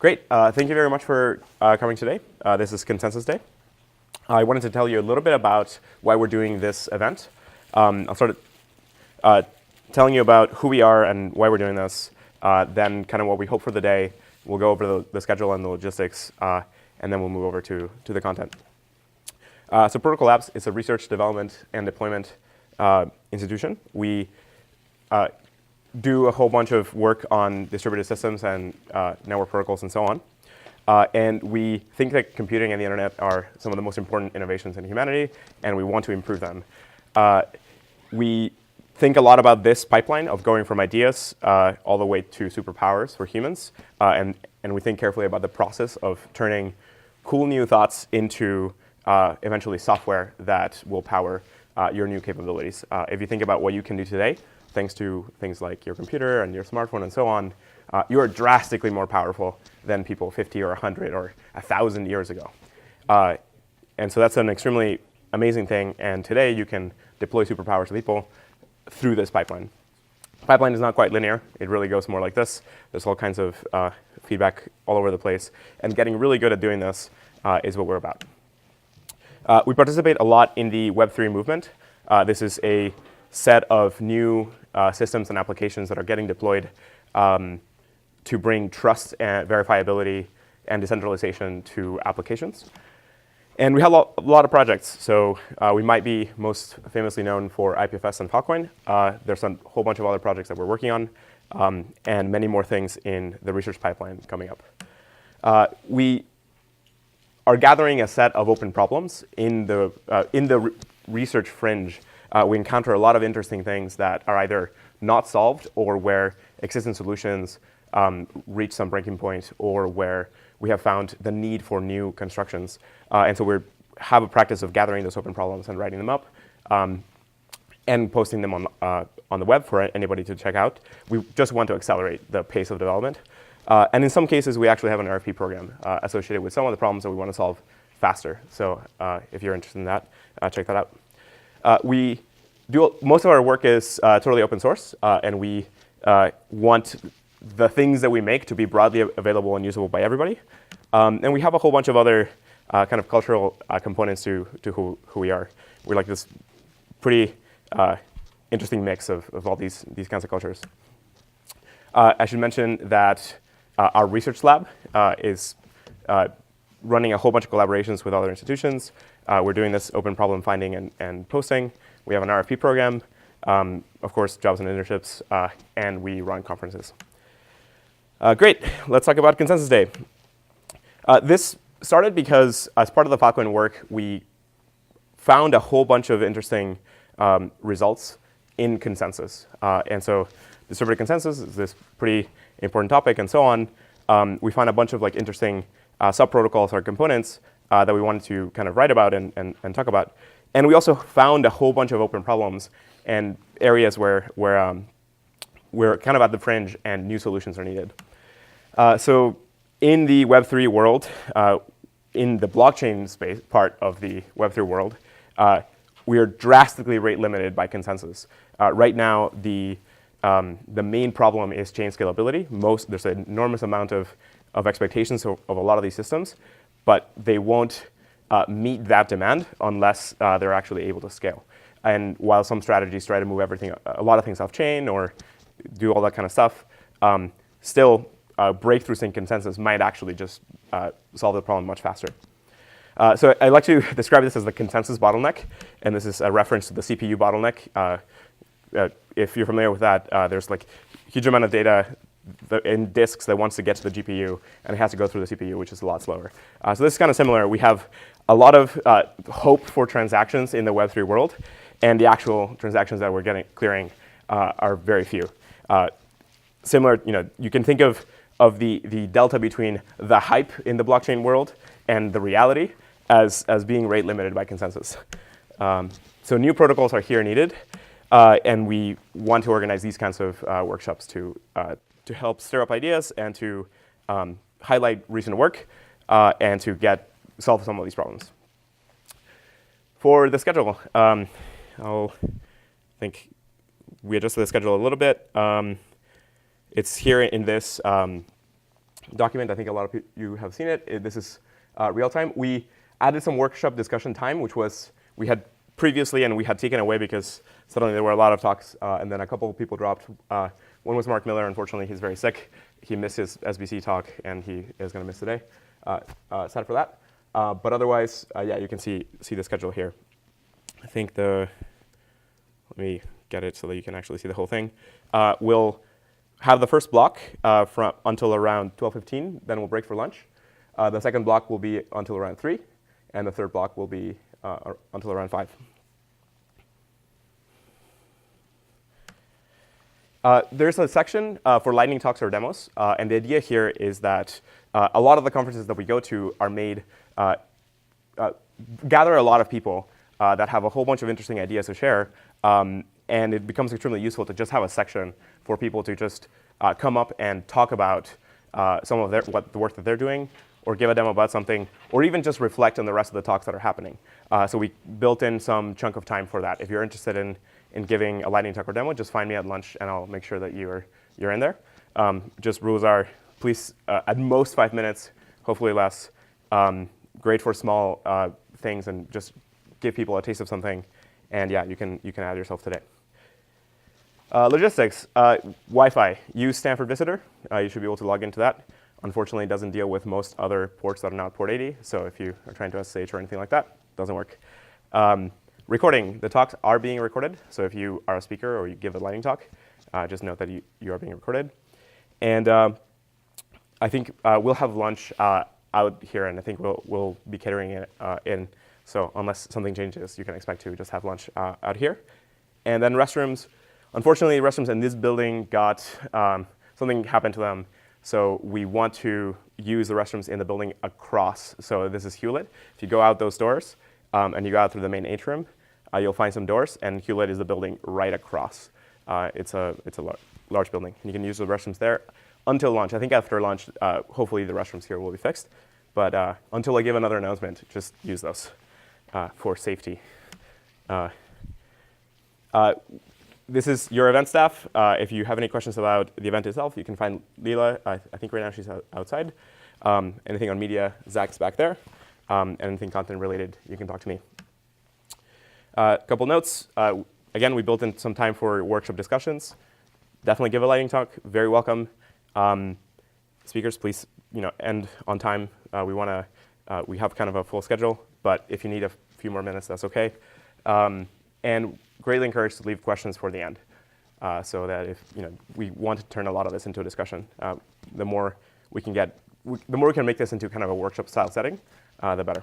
Great. Thank you very much for coming today. This is Consensus Day. I wanted to tell you a little bit about why we're doing this event. I'll start telling you about who we are and why we're doing this, then kind of what we hope for the day. We'll go over the schedule and the logistics, and then we'll move over to the content. So Protocol Labs is a research, development, and deployment institution. We do a whole bunch of work on distributed systems and network protocols and so on. And we think that computing and the internet are some of the most important innovations in humanity, and we want to improve them. We think a lot about this pipeline of going from ideas all the way to superpowers for humans, and we think carefully about the process of turning cool new thoughts into eventually software that will power your new capabilities. If you think about what you can do today, thanks to things like your computer and your smartphone and so on, you are drastically more powerful than people 50 or 100 or 1,000 years ago. And so that's an extremely amazing thing. And today you can deploy superpowers to people through this pipeline. Pipeline is not quite linear. It really goes more like this. There's all kinds of feedback all over the place. And getting really good at doing this is what we're about. We participate a lot in the Web3 movement. This is a set of new systems and applications that are getting deployed to bring trust and verifiability and decentralization to applications. And we have a lot of projects. So we might be most famously known for IPFS and Filecoin. There's a whole bunch of other projects that we're working on, and many more things in the research pipeline coming up. We are gathering a set of open problems in the research fringe. We encounter a lot of interesting things that are either not solved or where existing solutions reach some breaking point, or where we have found the need for new constructions. And so we have a practice of gathering those open problems and writing them up and posting them on the web for anybody to check out. We just want to accelerate the pace of development. And in some cases, we actually have an RFP program associated with some of the problems that we want to solve faster. So if you're interested in that, check that out. Most of our work is totally open source, and we want the things that we make to be broadly available and usable by everybody. And we have a whole bunch of other kind of cultural components to who we are. We're like this pretty interesting mix of all these kinds of cultures. I should mention that our research lab is running a whole bunch of collaborations with other institutions. We're doing this open problem finding and posting. We have an RFP program, of course, jobs and internships, and we run conferences. Great. Let's talk about Consensus Day. This started because, as part of the Filecoin work, we found a whole bunch of interesting results in consensus. And so distributed consensus is this pretty important topic, and so on. We found a bunch of interesting sub-protocols or components that we wanted to kind of write about and talk about. And we also found a whole bunch of open problems and areas where we're kind of at the fringe and new solutions are needed. So in the Web3 world, in the blockchain space part of the Web3 world, we are drastically rate limited by consensus. Right now, the main problem is chain scalability. There's an enormous amount of expectations of a lot of these systems, but they won't meet that demand unless they're actually able to scale. And while some strategies try to move a lot of things off chain or do all that kind of stuff, still breakthroughs in consensus might actually just solve the problem much faster. So I like to describe this as the Consensus Bottleneck, and this is a reference to the CPU bottleneck. If you're familiar with that, there's a huge amount of data in disks that wants to get to the GPU, and it has to go through the CPU, which is a lot slower. So this is kind of similar. We have a lot of hope for transactions in the Web3 world, and the actual transactions that we're clearing are very few. Similar, you can think of the delta between the hype in the blockchain world and the reality as being rate limited by consensus. So new protocols are here needed, and we want to organize these kinds of workshops to help stir up ideas and to highlight recent work and to solve some of these problems. For the schedule, I'll think we adjusted the schedule a little bit. It's here in this document. I think a lot of you have seen it. This is real time. We added some workshop discussion time, which was we had previously and we had taken away because suddenly there were a lot of talks, and then a couple of people dropped. One was Mark Miller. Unfortunately, he's very sick. He missed his SBC talk, and he is going to miss today. Sad for that. But otherwise, yeah, you can see the schedule here. I think let me get it so that you can actually see the whole thing. We'll have the first block from until around 12:15. Then we'll break for lunch. The second block will be until around 3, and the third block will be until around 5. There's a section for lightning talks or demos, and the idea here is that a lot of the conferences that we go to are made, gather a lot of people that have a whole bunch of interesting ideas to share, and it becomes extremely useful to just have a section for people to just come up and talk about some of the work that they're doing, or give a demo about something, or even just reflect on the rest of the talks that are happening. So we built in some chunk of time for that. If you're interested in giving a lightning talk or demo, just find me at lunch, and I'll make sure that you're in there. Just rules are, please, at most 5 minutes, hopefully less. Great for small things, and just give people a taste of something. And yeah, you can add yourself today. Logistics, Wi-Fi. Use Stanford Visitor. You should be able to log into that. Unfortunately, it doesn't deal with most other ports that are not port 80. So if you are trying to SSH or anything like that, it doesn't work. Recording. The talks are being recorded. So if you are a speaker or you give a lightning talk, just note that you are being recorded. And I think we'll have lunch out here, and I think we'll be catering it in. So unless something changes, you can expect to just have lunch out here. And then restrooms. Unfortunately, restrooms in this building got something happened to them. So we want to use the restrooms in the building across. So this is Hewlett. If you go out those doors and you go out through the main atrium, you'll find some doors, and Hewlett is the building right across. It's a large building. And you can use the restrooms there until lunch. I think after lunch, hopefully the restrooms here will be fixed. But until I give another announcement, just use those for safety. This is your event staff. If you have any questions about the event itself, you can find Leela. I think right now she's outside. Anything on media, Zach's back there. Anything content related, you can talk to me. A couple notes. Again, we built in some time for workshop discussions. Definitely give a lightning talk. Very welcome. Speakers, please, end on time. We have kind of a full schedule, but if you need a few more minutes, that's okay. And greatly encouraged to leave questions for the end, so that if we want to turn a lot of this into a discussion. The more we can make this into kind of a workshop style setting, the better.